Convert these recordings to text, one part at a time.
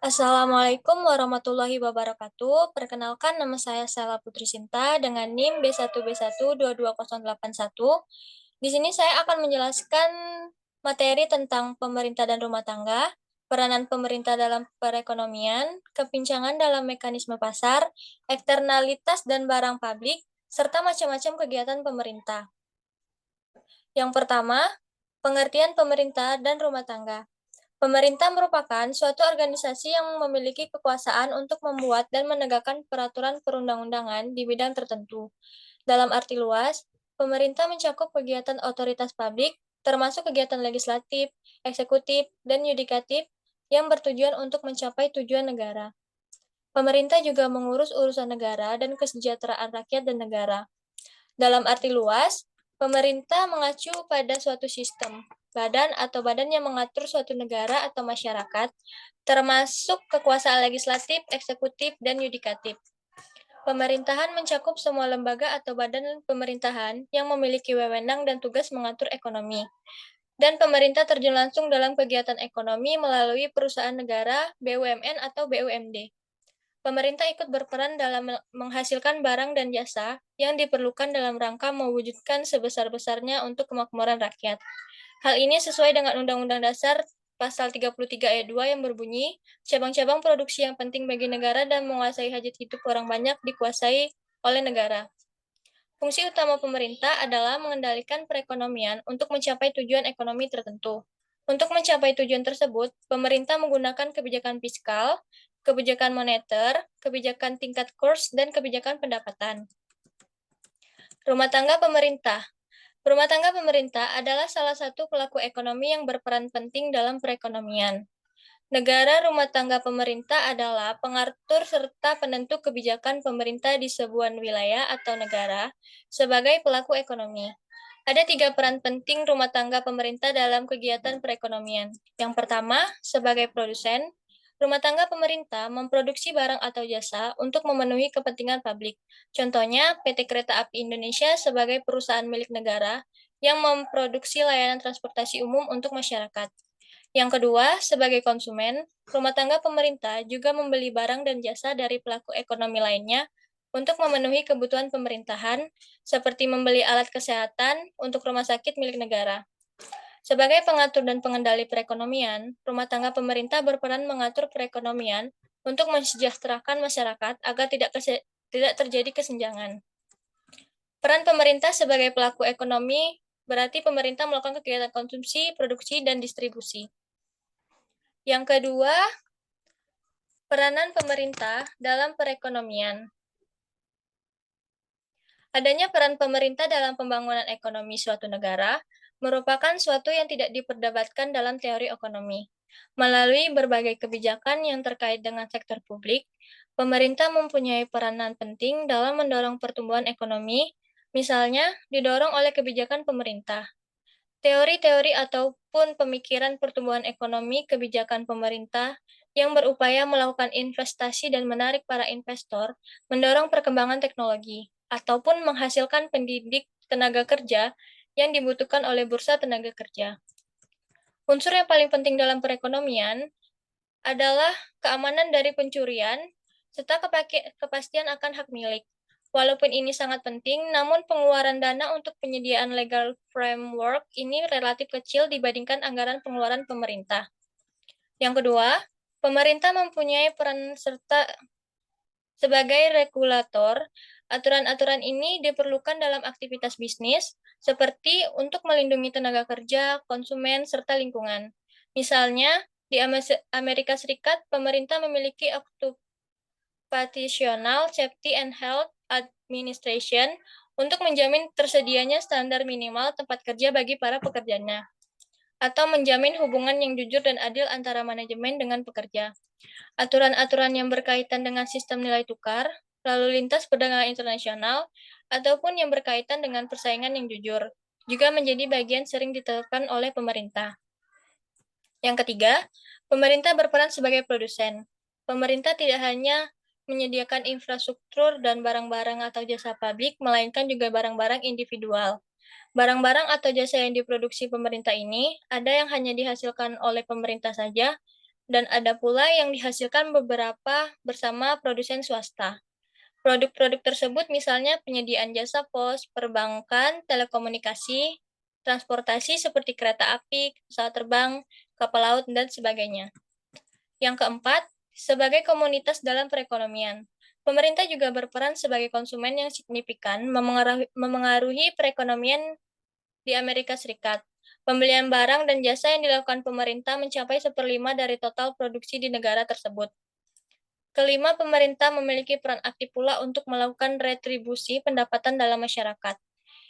Assalamualaikum warahmatullahi wabarakatuh. Perkenalkan, nama saya Sela Putri Sinta dengan NIM B1B1 22081. Di sini saya akan menjelaskan materi tentang pemerintah dan rumah tangga, peranan pemerintah dalam perekonomian, kepincangan dalam mekanisme pasar, eksternalitas dan barang publik, serta macam-macam kegiatan pemerintah. Yang pertama, pengertian pemerintah dan rumah tangga. Pemerintah merupakan suatu organisasi yang memiliki kekuasaan untuk membuat dan menegakkan peraturan perundang-undangan di bidang tertentu. Dalam arti luas, pemerintah mencakup kegiatan otoritas publik, termasuk kegiatan legislatif, eksekutif, dan yudikatif yang bertujuan untuk mencapai tujuan negara. Pemerintah juga mengurus urusan negara dan kesejahteraan rakyat dan negara. Dalam arti luas, pemerintah mengacu pada suatu sistem, badan atau badan yang mengatur suatu negara atau masyarakat, termasuk kekuasaan legislatif, eksekutif, dan yudikatif. Pemerintahan mencakup semua lembaga atau badan pemerintahan yang memiliki wewenang dan tugas mengatur ekonomi. Dan pemerintah terjun langsung dalam kegiatan ekonomi melalui perusahaan negara, BUMN, atau BUMD. Pemerintah ikut berperan dalam menghasilkan barang dan jasa yang diperlukan dalam rangka mewujudkan sebesar-besarnya untuk kemakmuran rakyat. Hal ini sesuai dengan Undang-Undang Dasar Pasal 33 ayat 2 yang berbunyi, cabang-cabang produksi yang penting bagi negara dan menguasai hajat hidup orang banyak dikuasai oleh negara. Fungsi utama pemerintah adalah mengendalikan perekonomian untuk mencapai tujuan ekonomi tertentu. Untuk mencapai tujuan tersebut, pemerintah menggunakan kebijakan fiskal, kebijakan moneter, kebijakan tingkat kurs, dan kebijakan pendapatan. Rumah tangga pemerintah. Rumah tangga pemerintah adalah salah satu pelaku ekonomi yang berperan penting dalam perekonomian. Negara rumah tangga pemerintah adalah pengatur serta penentu kebijakan pemerintah di sebuah wilayah atau negara sebagai pelaku ekonomi. Ada 3 peran penting rumah tangga pemerintah dalam kegiatan perekonomian. Yang pertama, sebagai produsen, rumah tangga pemerintah memproduksi barang atau jasa untuk memenuhi kepentingan publik. Contohnya, PT Kereta Api Indonesia sebagai perusahaan milik negara yang memproduksi layanan transportasi umum untuk masyarakat. Yang kedua, sebagai konsumen, rumah tangga pemerintah juga membeli barang dan jasa dari pelaku ekonomi lainnya untuk memenuhi kebutuhan pemerintahan, seperti membeli alat kesehatan untuk rumah sakit milik negara. Sebagai pengatur dan pengendali perekonomian, rumah tangga pemerintah berperan mengatur perekonomian untuk mensejahterakan masyarakat agar tidak terjadi kesenjangan. Peran pemerintah sebagai pelaku ekonomi berarti pemerintah melakukan kegiatan konsumsi, produksi, dan distribusi. Yang kedua, peranan pemerintah dalam perekonomian. Adanya peran pemerintah dalam pembangunan ekonomi suatu negara merupakan suatu yang tidak diperdebatkan dalam teori ekonomi. Melalui berbagai kebijakan yang terkait dengan sektor publik, pemerintah mempunyai peranan penting dalam mendorong pertumbuhan ekonomi, misalnya didorong oleh kebijakan pemerintah. Teori-teori ataupun pemikiran pertumbuhan ekonomi kebijakan pemerintah yang berupaya melakukan investasi dan menarik para investor, mendorong perkembangan teknologi, ataupun menghasilkan pendidik tenaga kerja yang dibutuhkan oleh bursa tenaga kerja. Unsur yang paling penting dalam perekonomian adalah keamanan dari pencurian serta kepastian akan hak milik. Walaupun ini sangat penting, namun pengeluaran dana untuk penyediaan legal framework ini relatif kecil dibandingkan anggaran pengeluaran pemerintah. Yang kedua, pemerintah mempunyai peran serta sebagai regulator. Aturan-aturan ini diperlukan dalam aktivitas bisnis, seperti untuk melindungi tenaga kerja, konsumen, serta lingkungan. Misalnya, di Amerika Serikat, pemerintah memiliki Occupational Safety and Health Administration untuk menjamin tersedianya standar minimal tempat kerja bagi para pekerjanya, atau menjamin hubungan yang jujur dan adil antara manajemen dengan pekerja. Aturan-aturan yang berkaitan dengan sistem nilai tukar, lalu lintas perdagangan internasional, ataupun yang berkaitan dengan persaingan yang jujur, juga menjadi bagian sering ditetapkan oleh pemerintah. Yang ketiga, pemerintah berperan sebagai produsen. Pemerintah tidak hanya menyediakan infrastruktur dan barang-barang atau jasa publik, melainkan juga barang-barang individual. Barang-barang atau jasa yang diproduksi pemerintah ini ada yang hanya dihasilkan oleh pemerintah saja, dan ada pula yang dihasilkan beberapa bersama produsen swasta. Produk-produk tersebut misalnya penyediaan jasa pos, perbankan, telekomunikasi, transportasi seperti kereta api, pesawat terbang, kapal laut, dan sebagainya. Yang keempat, sebagai komunitas dalam perekonomian. Pemerintah juga berperan sebagai konsumen yang signifikan memengaruhi perekonomian di Amerika Serikat. Pembelian barang dan jasa yang dilakukan pemerintah mencapai 1/5 dari total produksi di negara tersebut. Kelima, pemerintah memiliki peran aktif pula untuk melakukan retribusi pendapatan dalam masyarakat.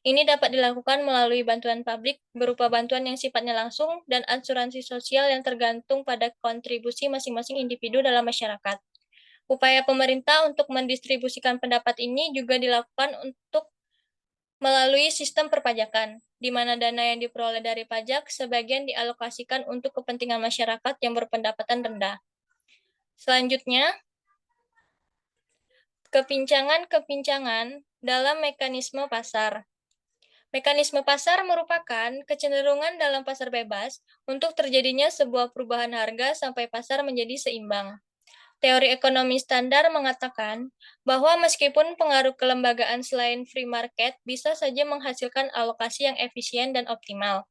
Ini dapat dilakukan melalui bantuan publik berupa bantuan yang sifatnya langsung dan asuransi sosial yang tergantung pada kontribusi masing-masing individu dalam masyarakat. Upaya pemerintah untuk mendistribusikan pendapat ini juga dilakukan untuk melalui sistem perpajakan, di mana dana yang diperoleh dari pajak sebagian dialokasikan untuk kepentingan masyarakat yang berpendapatan rendah. Selanjutnya, kepincangan-kepincangan dalam mekanisme pasar. Mekanisme pasar merupakan kecenderungan dalam pasar bebas untuk terjadinya sebuah perubahan harga sampai pasar menjadi seimbang. Teori ekonomi standar mengatakan bahwa meskipun pengaruh kelembagaan selain free market bisa saja menghasilkan alokasi yang efisien dan optimal.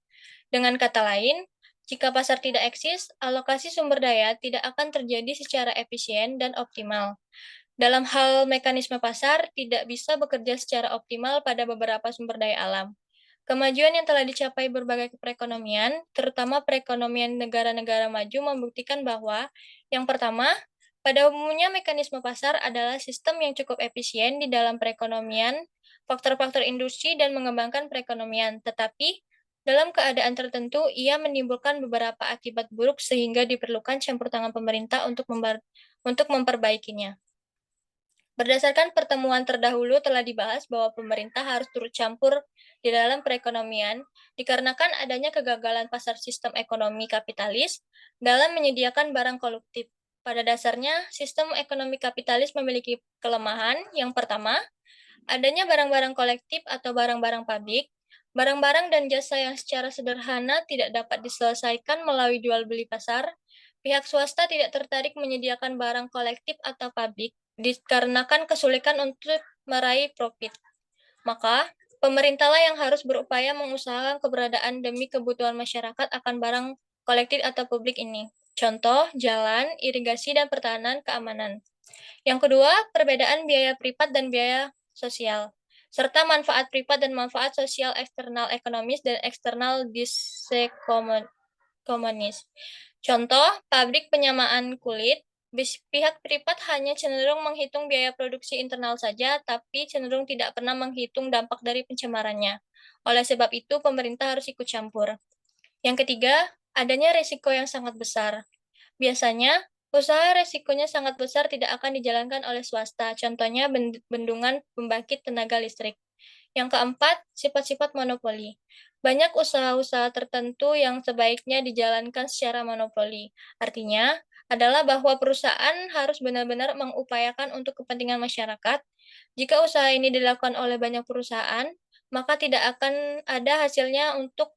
Dengan kata lain, jika pasar tidak eksis, alokasi sumber daya tidak akan terjadi secara efisien dan optimal. Dalam hal mekanisme pasar, tidak bisa bekerja secara optimal pada beberapa sumber daya alam. Kemajuan yang telah dicapai berbagai perekonomian, terutama perekonomian negara-negara maju, membuktikan bahwa, yang pertama, pada umumnya mekanisme pasar adalah sistem yang cukup efisien di dalam perekonomian, faktor-faktor industri, dan mengembangkan perekonomian. Tetapi, dalam keadaan tertentu, ia menimbulkan beberapa akibat buruk sehingga diperlukan campur tangan pemerintah untuk memperbaikinya. Berdasarkan pertemuan terdahulu telah dibahas bahwa pemerintah harus turut campur di dalam perekonomian dikarenakan adanya kegagalan pasar sistem ekonomi kapitalis dalam menyediakan barang kolektif. Pada dasarnya, sistem ekonomi kapitalis memiliki kelemahan. Yang pertama, adanya barang-barang kolektif atau barang-barang publik, barang-barang dan jasa yang secara sederhana tidak dapat diselesaikan melalui jual beli pasar. Pihak swasta tidak tertarik menyediakan barang kolektif atau publik dikarenakan kesulitan untuk meraih profit. Maka, pemerintahlah yang harus berupaya mengusahakan keberadaan demi kebutuhan masyarakat akan barang kolektif atau publik ini. Contoh, jalan, irigasi, dan pertahanan keamanan. Yang kedua, perbedaan biaya privat dan biaya sosial, serta manfaat privat dan manfaat sosial eksternal ekonomis dan eksternal disekonomis. Contoh, pabrik penyamaan kulit, pihak privat hanya cenderung menghitung biaya produksi internal saja, tapi cenderung tidak pernah menghitung dampak dari pencemarannya. Oleh sebab itu, pemerintah harus ikut campur. Yang ketiga, adanya risiko yang sangat besar. Biasanya, usaha resikonya sangat besar tidak akan dijalankan oleh swasta, contohnya bendungan pembangkit tenaga listrik. Yang keempat, sifat-sifat monopoli. Banyak usaha-usaha tertentu yang sebaiknya dijalankan secara monopoli. Artinya, adalah bahwa perusahaan harus benar-benar mengupayakan untuk kepentingan masyarakat. Jika usaha ini dilakukan oleh banyak perusahaan, maka tidak akan ada hasilnya untuk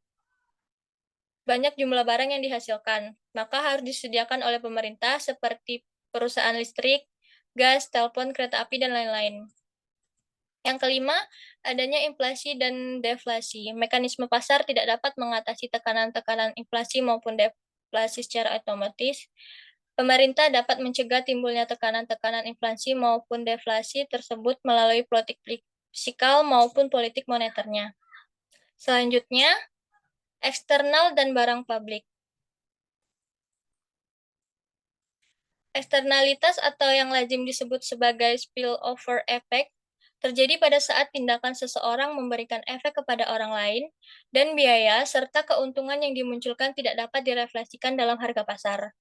banyak jumlah barang yang dihasilkan, maka harus disediakan oleh pemerintah seperti perusahaan listrik, gas, telepon, kereta api, dan lain-lain. Yang kelima, adanya inflasi dan deflasi. Mekanisme pasar tidak dapat mengatasi tekanan-tekanan inflasi maupun deflasi secara otomatis. Pemerintah dapat mencegah timbulnya tekanan-tekanan inflasi maupun deflasi tersebut melalui politik fiskal maupun politik moneternya. Selanjutnya, eksternal dan barang publik. Eksternalitas atau yang lazim disebut sebagai spillover effect terjadi pada saat tindakan seseorang memberikan efek kepada orang lain dan biaya serta keuntungan yang dimunculkan tidak dapat direfleksikan dalam harga pasar.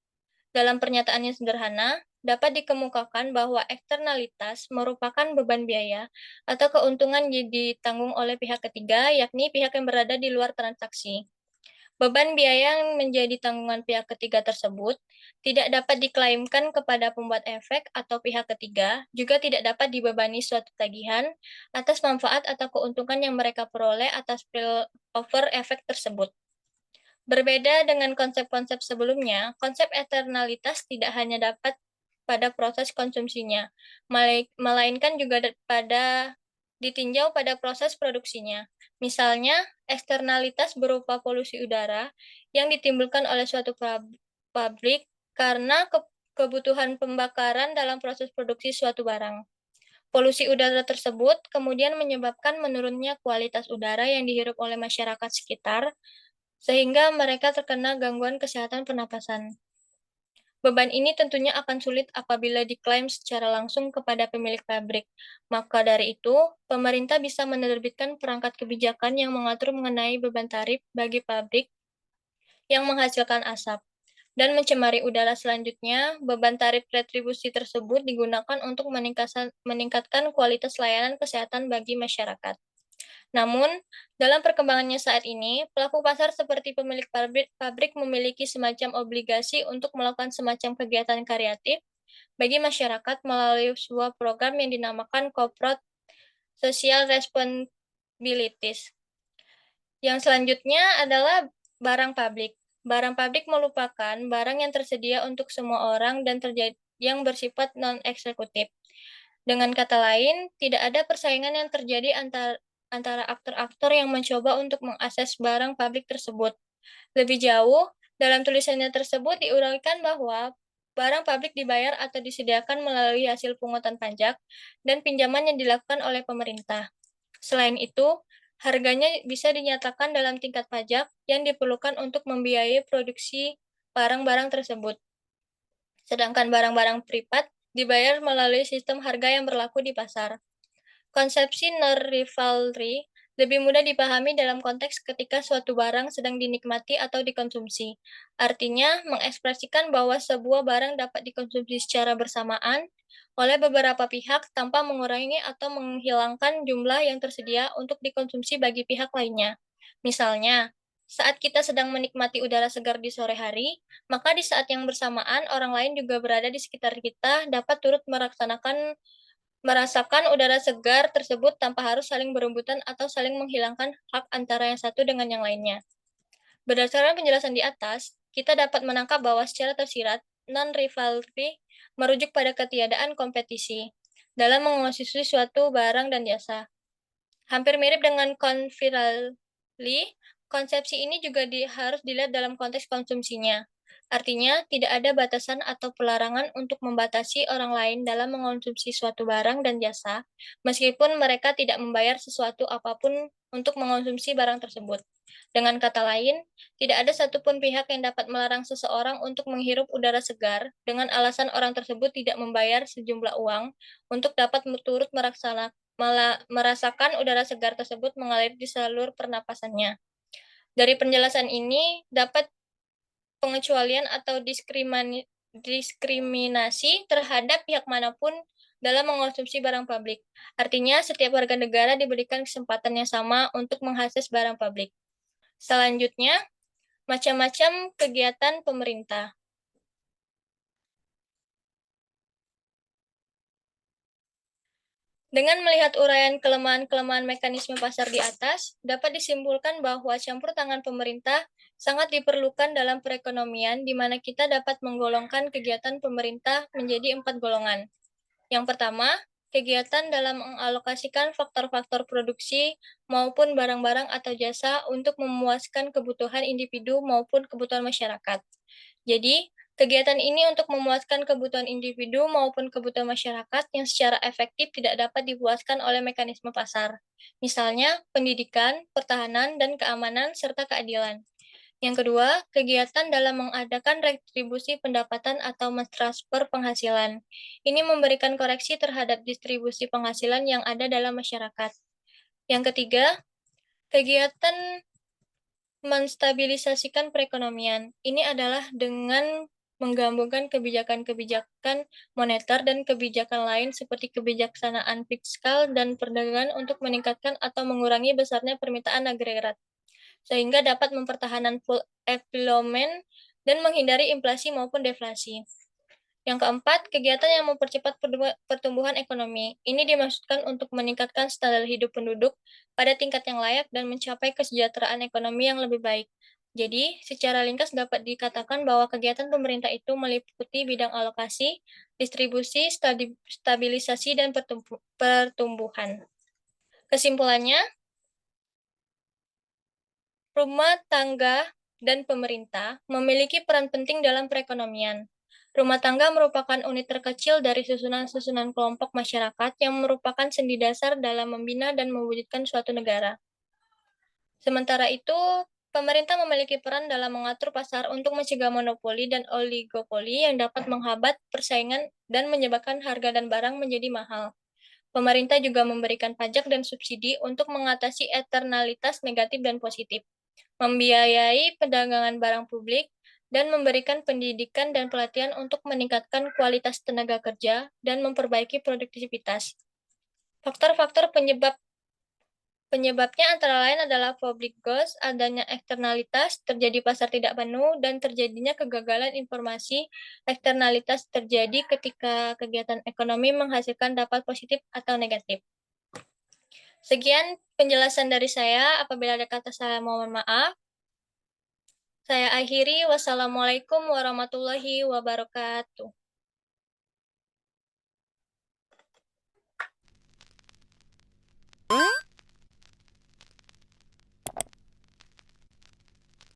Dalam pernyataan yang sederhana, dapat dikemukakan bahwa eksternalitas merupakan beban biaya atau keuntungan yang ditanggung oleh pihak ketiga, yakni pihak yang berada di luar transaksi. Beban biaya yang menjadi tanggungan pihak ketiga tersebut tidak dapat diklaimkan kepada pembuat efek atau pihak ketiga, juga tidak dapat dibebani suatu tagihan atas manfaat atau keuntungan yang mereka peroleh atas spillover efek tersebut. Berbeda dengan konsep-konsep sebelumnya, konsep eternalitas tidak hanya dapat pada proses konsumsinya, melainkan juga pada ditinjau pada proses produksinya. Misalnya, eksternalitas berupa polusi udara yang ditimbulkan oleh suatu pabrik karena kebutuhan pembakaran dalam proses produksi suatu barang. Polusi udara tersebut kemudian menyebabkan menurunnya kualitas udara yang dihirup oleh masyarakat sekitar, sehingga mereka terkena gangguan kesehatan pernapasan. Beban ini tentunya akan sulit apabila diklaim secara langsung kepada pemilik pabrik. Maka dari itu, pemerintah bisa menerbitkan perangkat kebijakan yang mengatur mengenai beban tarif bagi pabrik yang menghasilkan asap. Dan mencemari udara selanjutnya, beban tarif retribusi tersebut digunakan untuk meningkatkan kualitas layanan kesehatan bagi masyarakat. Namun, dalam perkembangannya saat ini, pelaku pasar seperti pemilik pabrik memiliki semacam obligasi untuk melakukan semacam kegiatan kreatif bagi masyarakat melalui sebuah program yang dinamakan Corporate Social Responsibilities. Yang selanjutnya adalah barang publik. Barang publik merupakan barang yang tersedia untuk semua orang dan yang bersifat non-eksekutif. Dengan kata lain, tidak ada persaingan yang terjadi antara aktor-aktor yang mencoba untuk mengakses barang publik tersebut. Lebih jauh, dalam tulisannya tersebut diuraikan bahwa barang publik dibayar atau disediakan melalui hasil pungutan pajak dan pinjaman yang dilakukan oleh pemerintah. Selain itu, harganya bisa dinyatakan dalam tingkat pajak yang diperlukan untuk membiayai produksi barang-barang tersebut. Sedangkan barang-barang privat dibayar melalui sistem harga yang berlaku di pasar. Konsepsi non-rivalry lebih mudah dipahami dalam konteks ketika suatu barang sedang dinikmati atau dikonsumsi. Artinya, mengekspresikan bahwa sebuah barang dapat dikonsumsi secara bersamaan oleh beberapa pihak tanpa mengurangi atau menghilangkan jumlah yang tersedia untuk dikonsumsi bagi pihak lainnya. Misalnya, saat kita sedang menikmati udara segar di sore hari, maka di saat yang bersamaan orang lain juga berada di sekitar kita dapat turut merasakan udara segar tersebut tanpa harus saling berebutan atau saling menghilangkan hak antara yang satu dengan yang lainnya. Berdasarkan penjelasan di atas, kita dapat menangkap bahwa secara tersirat, non-rivalry merujuk pada ketiadaan kompetisi dalam mengonsumsi suatu barang dan jasa. Hampir mirip dengan convirally, konsepsi ini juga harus dilihat dalam konteks konsumsinya. Artinya, tidak ada batasan atau pelarangan untuk membatasi orang lain dalam mengonsumsi suatu barang dan jasa, meskipun mereka tidak membayar sesuatu apapun untuk mengonsumsi barang tersebut. Dengan kata lain, tidak ada satupun pihak yang dapat melarang seseorang untuk menghirup udara segar dengan alasan orang tersebut tidak membayar sejumlah uang untuk dapat turut merasakan udara segar tersebut mengalir di seluruh pernapasannya. Dari penjelasan ini dapat pengecualian atau diskriminasi terhadap pihak manapun dalam mengonsumsi barang publik. Artinya, setiap warga negara diberikan kesempatan yang sama untuk mengakses barang publik. Selanjutnya, macam-macam kegiatan pemerintah. Dengan melihat uraian kelemahan-kelemahan mekanisme pasar di atas, dapat disimpulkan bahwa campur tangan pemerintah sangat diperlukan dalam perekonomian, di mana kita dapat menggolongkan kegiatan pemerintah menjadi 4 golongan. Yang pertama, kegiatan dalam mengalokasikan faktor-faktor produksi maupun barang-barang atau jasa untuk memuaskan kebutuhan individu maupun kebutuhan masyarakat. Jadi, kegiatan ini untuk memuaskan kebutuhan individu maupun kebutuhan masyarakat yang secara efektif tidak dapat dipuaskan oleh mekanisme pasar. Misalnya, pendidikan, pertahanan, dan keamanan, serta keadilan. Yang kedua, kegiatan dalam mengadakan retribusi pendapatan atau mentransfer penghasilan. Ini memberikan koreksi terhadap distribusi penghasilan yang ada dalam masyarakat. Yang ketiga, kegiatan menstabilisasikan perekonomian. Ini adalah dengan menggabungkan kebijakan-kebijakan moneter dan kebijakan lain seperti kebijaksanaan fiskal dan perdagangan untuk meningkatkan atau mengurangi besarnya permintaan agregat, sehingga dapat mempertahankan full employment dan menghindari inflasi maupun deflasi. Yang keempat, kegiatan yang mempercepat pertumbuhan ekonomi. Ini dimaksudkan untuk meningkatkan standar hidup penduduk pada tingkat yang layak dan mencapai kesejahteraan ekonomi yang lebih baik. Jadi, secara ringkas dapat dikatakan bahwa kegiatan pemerintah itu meliputi bidang alokasi, distribusi, stabilisasi, dan pertumbuhan. Kesimpulannya, rumah tangga dan pemerintah memiliki peran penting dalam perekonomian. Rumah tangga merupakan unit terkecil dari susunan-susunan kelompok masyarakat yang merupakan sendi dasar dalam membina dan mewujudkan suatu negara. Sementara itu, pemerintah memiliki peran dalam mengatur pasar untuk mencegah monopoli dan oligopoli yang dapat menghambat persaingan dan menyebabkan harga dan barang menjadi mahal. Pemerintah juga memberikan pajak dan subsidi untuk mengatasi eksternalitas negatif dan positif, membiayai perdagangan barang publik, dan memberikan pendidikan dan pelatihan untuk meningkatkan kualitas tenaga kerja dan memperbaiki produktivitas. Faktor-faktor penyebabnya antara lain adalah public goals, adanya eksternalitas, terjadi pasar tidak penuh, dan terjadinya kegagalan informasi. Eksternalitas terjadi ketika kegiatan ekonomi menghasilkan dampak positif atau negatif. Sekian penjelasan dari saya. Apabila ada kata salah, mohon maaf. Saya akhiri. Wassalamualaikum warahmatullahi wabarakatuh.